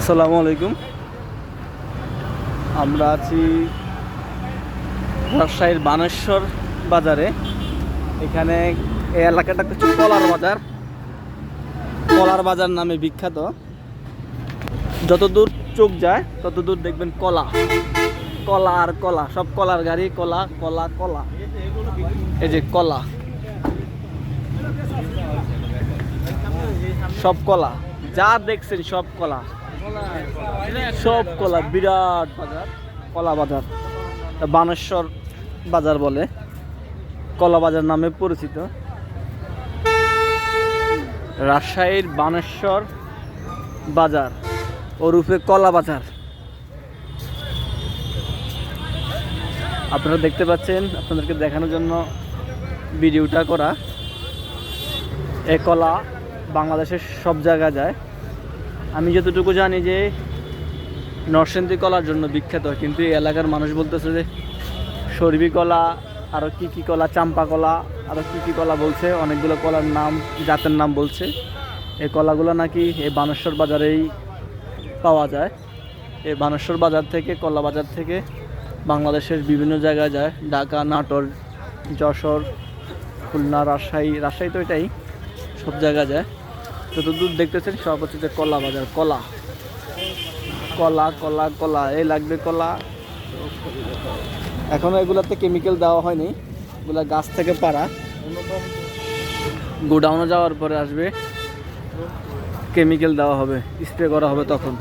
আসসালামু আলাইকুম। আমরা আছি রাজশাহীর বানেশ্বর বাজারে। এখানে এই এলাকাটা কিছু কলার বাজার, কলার বাজার নামে বিখ্যাত। যতদূর চোখ যায় ততদূর দেখবেন কলা, কলা আর কলা, সব কলার গাড়ি, কলা কলা কলা। এই যে কলা, সব কলা, যা দেখছেন সব কলা, সব কলা। বিরাট বাজার, কলা বাজার, বানেশ্বর বাজার বলে, কলা বাজার নামে পরিচিত। রাজশাহীর বানেশ্বর বাজার ওরূপে কলা বাজার। আপনারা দেখতে পাচ্ছেন, আপনাদেরকে দেখানোর জন্য ভিডিওটা করা। এই কলা বাংলাদেশের সব জায়গায় যায়। আমি যতটুকু জানি যে নরসিংদী কলার জন্য বিখ্যাত, কিন্তু এই এলাকার মানুষ বলতেছে যে সরবি কলা, আরও কী কলা, চাম্পা কলা, আরও কী কলা বলছে, অনেকগুলো কলার নাম, জাতের নাম বলছে। এই কলাগুলো নাকি এই বানেশ্বর বাজারেই পাওয়া যায়। এই বানেশ্বর বাজার থেকে, কলা বাজার থেকে বাংলাদেশের বিভিন্ন জায়গায় যায়। ঢাকা, নাটোর, যশোর, খুলনা, রাজশাহী তো এটাই, সব জায়গায় যায়। যতদূর দেখতেছেন সব হচ্ছে যে কলা বাজার। কলা কলা কলা কলা, এই লাগবে কলা। এখনও এগুলাতে কেমিক্যাল দেওয়া হয়নি, এগুলা গাছ থেকে পাড়া। গোডাউনে যাওয়ার পরে আসবে, কেমিক্যাল দেওয়া হবে, স্প্রে করা হবে। তখন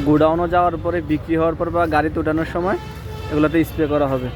গোডাউনে যাওয়ার পরে, বিক্রি হওয়ার পর বা গাড়িতে ওঠানোর সময় এগুলাতে স্প্রে করা হবে।